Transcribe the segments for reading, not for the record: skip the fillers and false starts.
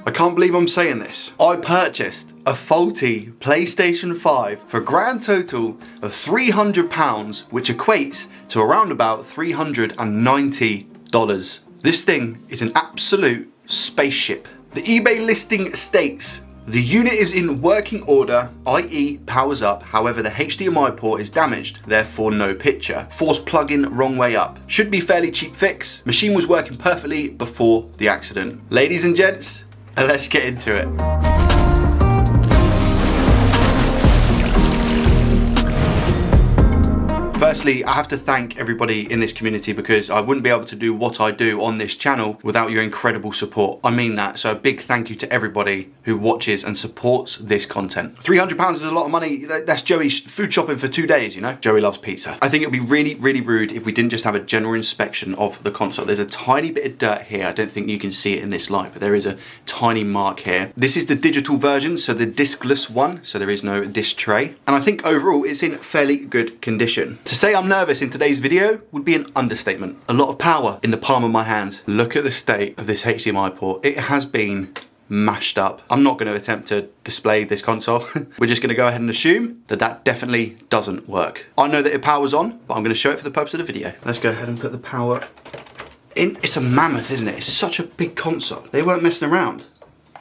I can't believe I'm saying this. I purchased a faulty PlayStation 5 for a grand total of £300, which equates to around about $390. This thing is an absolute spaceship. The eBay listing states, the unit is in working order, i.e. powers up, however the HDMI port is damaged, therefore no picture. Force plug-in wrong way up. Should be fairly cheap fix. Machine was working perfectly before the accident. Ladies and gents, let's get into it. Firstly, I have to thank everybody in this community because I wouldn't be able to do what I do on this channel without your incredible support. I mean that, so a big thank you to everybody who watches and supports this content. £300 is a lot of money. That's Joey's food shopping for 2 days, you know? Joey loves pizza. I think it would be really, really rude if we didn't just have a general inspection of the console. There's a tiny bit of dirt here. I don't think you can see it in this light, but there is a tiny mark here. This is the digital version, so the discless one, so there is no disc tray. And I think overall it's in fairly good condition. To say I'm nervous in today's video would be an understatement. A lot of power in the palm of my hands. Look at the state of this HDMI port. It has been mashed up. I'm not going to attempt to display this console. We're just going to go ahead and assume that that definitely doesn't work. I know that it powers on, but I'm going to show it for the purpose of the video. Let's go ahead and put the power in. It's a mammoth, isn't it? It's such a big console. They weren't messing around.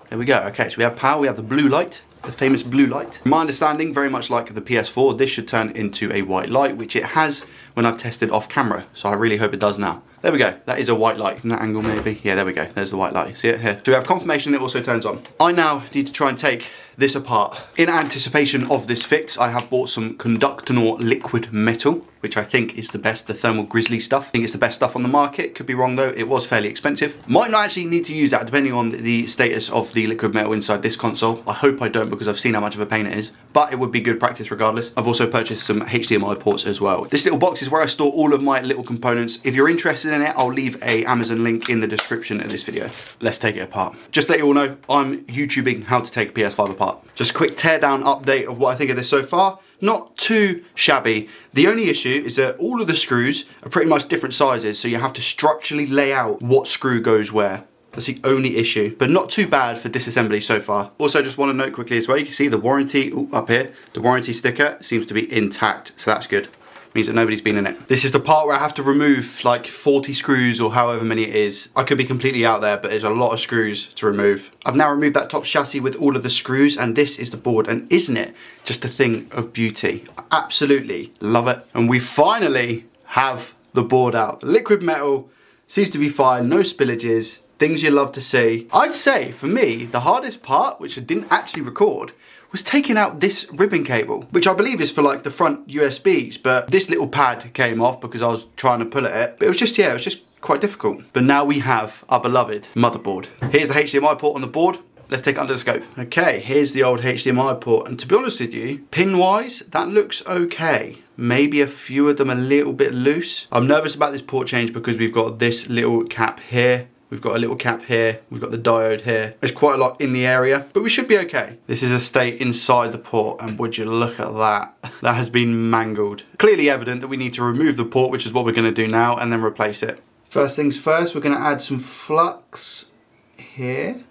There we go. Okay, so we have power, we have the blue light. The famous blue light. My understanding, very much like the PS4, this should turn into a white light, which it has when I've tested off camera. So I really hope it does now. There we go. That is a white light. From that angle, maybe. Yeah, there we go. There's the white light. See it here? So we have confirmation it also turns on. I now need to try and take this apart. In anticipation of this fix, I have bought some Conductanor liquid metal, which I think is the best, the Thermal Grizzly stuff. I think it's the best stuff on the market. Could be wrong though, it was fairly expensive. Might not actually need to use that depending on the status of the liquid metal inside this console. I hope I don't because I've seen how much of a pain it is, but it would be good practice regardless. I've also purchased some HDMI ports as well. This little box is where I store all of my little components. If you're interested in it, I'll leave a Amazon link in the description of this video. Let's take it apart. Just to let you all know, I'm YouTubing how to take a PS5 apart. Just a quick teardown update of what I think of this so far. Not too shabby. The only issue is that all of the screws are pretty much different sizes, so you have to structurally lay out what screw goes where. That's the only issue, but not too bad for disassembly so far. Also, just want to note quickly as well, you can see the warranty up here. The warranty sticker seems to be intact, so that's good. Means that nobody's been in it. This is the part where I have to remove like 40 screws or however many it is. I could be completely out there, but there's a lot of screws to remove. I've now removed that top chassis with all of the screws, and this is the board. And isn't it just a thing of beauty? I absolutely love it. And we finally have the board out. The liquid metal seems to be fine, no spillages, things you love to see. I'd say for me, the hardest part, which I didn't actually record, was taking out this ribbon cable, which I believe is for like the front USBs, but this little pad came off because I was trying to pull at it. But it was just, yeah, it was just quite difficult. But now we have our beloved motherboard. Here's the HDMI port on the board. Let's take it under the scope. Okay, here's the old HDMI port. And to be honest with you, pin-wise, that looks okay. Maybe a few of them a little bit loose. I'm nervous about this port change because we've got this little cap here. We've got a little cap here, we've got the diode here. There's quite a lot in the area, but we should be okay. This is a state inside the port, and would you look at that? That has been mangled. Clearly evident that we need to remove the port, which is what we're gonna do now, and then replace it. First things first, we're gonna add some flux here.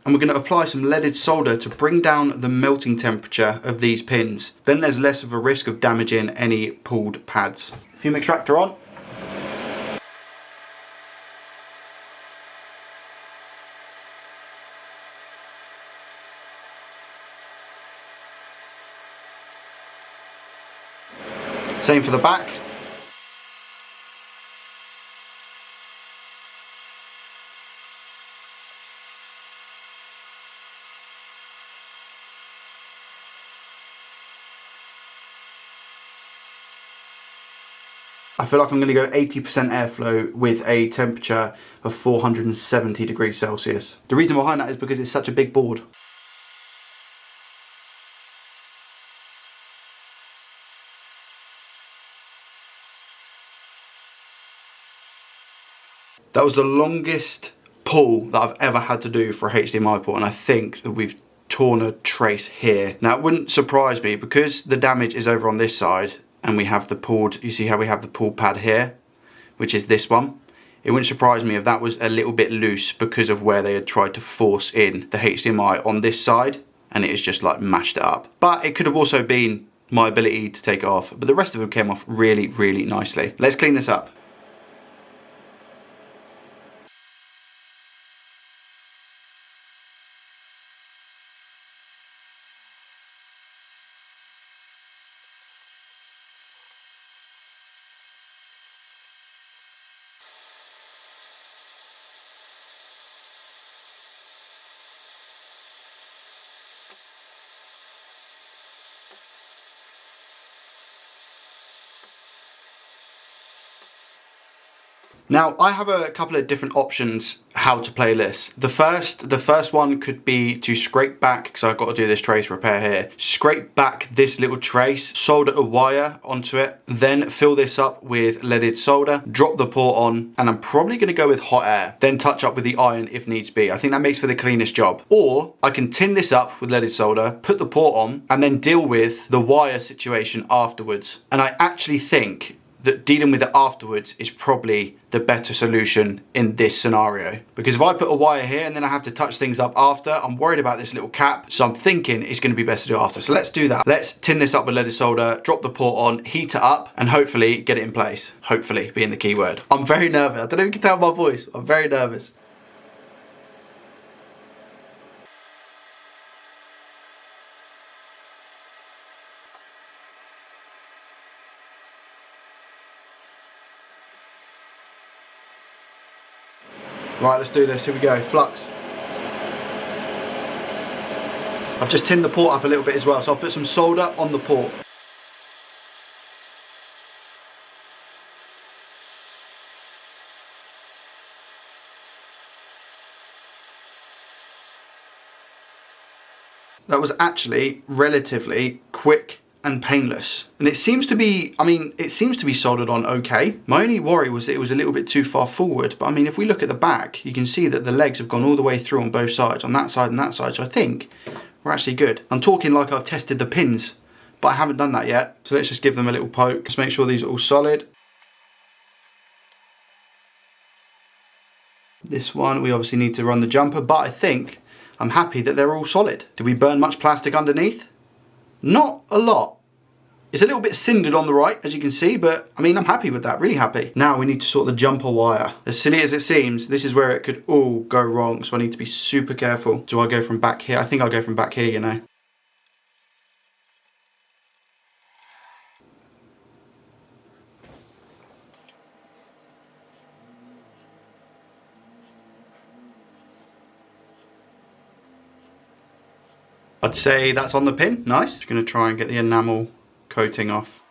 And we're gonna apply some leaded solder to bring down the melting temperature of these pins. Then there's less of a risk of damaging any pulled pads. Fume extractor on. Same for the back. I feel like I'm going to go 80% airflow with a temperature of 470 degrees Celsius. The reason behind that is because it's such a big board. That was the longest pull that I've ever had to do for a HDMI port, and I think that we've torn a trace here. Now it wouldn't surprise me because the damage is over on this side and we have the pulled, you see how we have the pulled pad here, which is this one. It wouldn't surprise me if that was a little bit loose because of where they had tried to force in the HDMI on this side, and it has just like mashed it up. But it could have also been my ability to take it off, but the rest of them came off really, really nicely. Let's clean this up. Now, I have a couple of different options how to play this. The first one could be to scrape back, because I've got to do this trace repair here, scrape back this little trace, solder a wire onto it, then fill this up with leaded solder, drop the port on, and I'm probably going to go with hot air, then touch up with the iron if needs be. I think that makes for the cleanest job. Or I can tin this up with leaded solder, put the port on, and then deal with the wire situation afterwards. And I actually think that dealing with it afterwards is probably the better solution in this scenario. Because if I put a wire here and then I have to touch things up after, I'm worried about this little cap, so I'm thinking it's going to be best to do after. So let's do that. Let's tin this up with leaded solder, drop the port on, heat it up, and hopefully get it in place. Hopefully being the key word. I'm very nervous. I don't know if you can tell my voice. I'm very nervous. Right, let's do this. Here we go. Flux. I've just tinned the port up a little bit as well, so I've put some solder on the port. That was actually relatively quick and painless. And it seems to be, it seems to be soldered on okay. My only worry was that it was a little bit too far forward, but I mean, if we look at the back, you can see that the legs have gone all the way through on both sides, on that side and that side, so I think we're actually good. I'm talking like I've tested the pins, but I haven't done that yet. So let's just give them a little poke. Just make sure these are all solid. This one, we obviously need to run the jumper, but I think I'm happy that they're all solid. Did we burn much plastic underneath? Not a lot. It's a little bit cindered on the right, as you can see, but I mean, I'm happy with that, really happy. Now we need to sort the jumper wire. As silly as it seems, this is where it could all go wrong, so I need to be super careful. Do I go from back here? I think I'll go from back here, you know. I'd say that's on the pin, nice. Just gonna try and get the enamel coating off.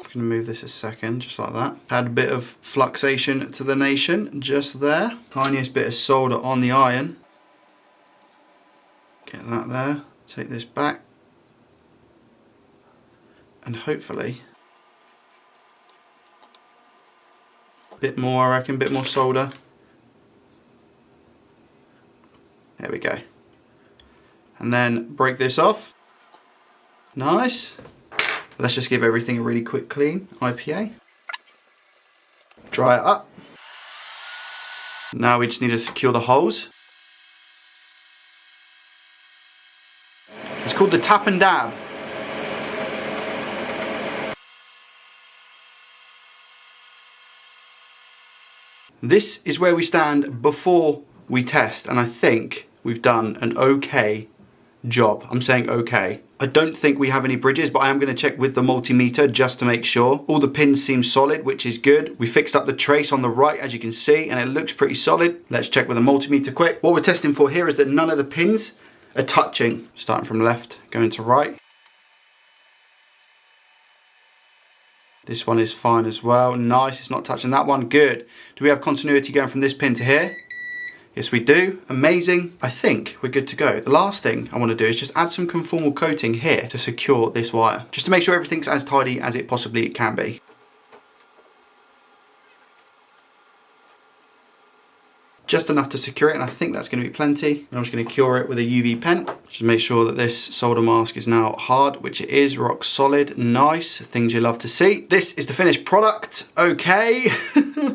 I'm gonna move this a second, just like that. Add a bit of fluxation to the nation, just there. Tiniest bit of solder on the iron. Get that there, take this back. And hopefully, a bit more, I reckon, a bit more solder. There we go. And then break this off. Nice. Let's just give everything a really quick clean, IPA. Dry it up. Now we just need to secure the holes. It's called the tap and dab. This is where we stand before we test, and I think we've done an okay job. I'm saying okay. I don't think we have any bridges, but I am going to check with the multimeter just to make sure. All the pins seem solid, which is good. We fixed up the trace on the right, as you can see, and it looks pretty solid. Let's check with the multimeter quick. What we're testing for here is that none of the pins are touching. Starting from left, going to right. This one is fine as well. Nice, it's not touching that one. Good. Do we have continuity going from this pin to here? Yes, we do. Amazing. I think we're good to go. The last thing I want to do is just add some conformal coating here to secure this wire, just to make sure everything's as tidy as it possibly can be. just enough to secure it, and I think that's going to be plenty. I'm just going to cure it with a UV pen. Just make sure that this solder mask is now hard, which it is, rock solid, nice, things you love to see. This is the finished product, okay.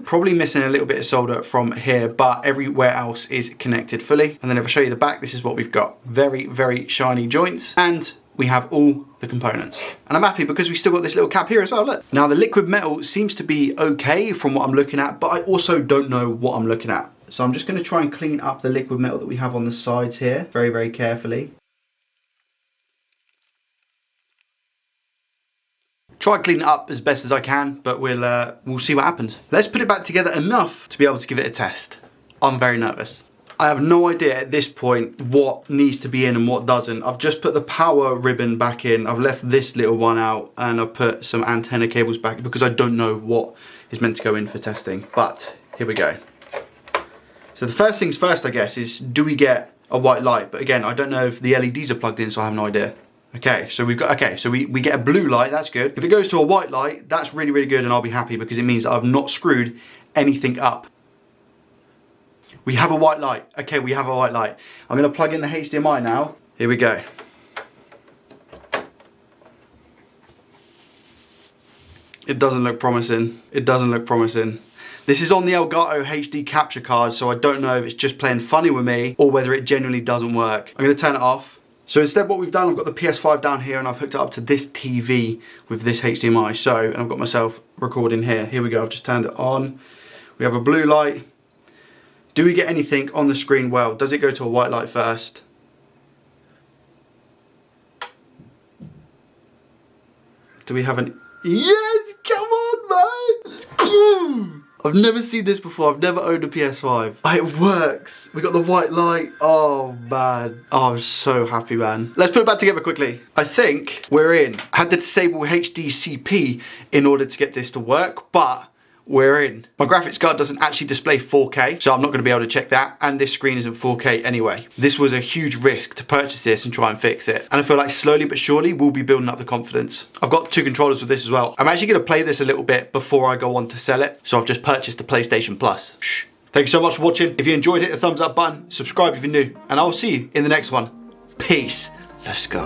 Probably missing a little bit of solder from here, but everywhere else is connected fully. And then if I show you the back, this is what we've got. Very, very shiny joints, and we have all the components. And I'm happy because we still got this little cap here as well, look. Now the liquid metal seems to be okay from what I'm looking at, but I also don't know what I'm looking at. So I'm just gonna try and clean up the liquid metal that we have on the sides here, very, very carefully. Try and clean it up as best as I can, but we'll see what happens. Let's put it back together enough to be able to give it a test. I'm very nervous. I have no idea at this point what needs to be in and what doesn't. I've just put the power ribbon back in. I've left this little one out, and I've put some antenna cables back because I don't know what is meant to go in for testing. But here we go. So the first things first, I guess, is do we get a white light? But again, I don't know if the LEDs are plugged in, so I have no idea. Okay, so we get a blue light, that's good. If it goes to a white light, that's really, really good, and I'll be happy because it means that I've not screwed anything up. We have a white light. Okay, we have a white light. I'm gonna plug in the HDMI now. Here we go. It doesn't look promising. It doesn't look promising. This is on the Elgato HD capture card, so I don't know if it's just playing funny with me or whether it genuinely doesn't work. I'm gonna turn it off. So instead what we've done, I've got the PS5 down here and I've hooked it up to this TV with this HDMI. So, and I've got myself recording here. Here we go, I've just turned it on. We have a blue light. Do we get anything on the screen? Well, does it go to a white light first? Do we have an... Yes, come on, man! Let's go! I've never seen this before. I've never owned a PS5. Oh, it works. We got the white light. Oh, man. Oh, I'm so happy, man. Let's put it back together quickly. I think we're in. I had to disable HDCP in order to get this to work, but we're in. My graphics card doesn't actually display 4K, so I'm not going to be able to check that, and this screen isn't 4K anyway. This was a huge risk to purchase this and try and fix it, and I feel like slowly but surely we'll be building up the confidence. I've got 2 controllers with this as well. I'm actually going to play this a little bit before I go on to sell it, so I've just purchased the PlayStation Plus. Shh. Thank you so much for watching. If you enjoyed, hit the thumbs up button, subscribe if you're new, and I'll see you in the next one. Peace. Let's go.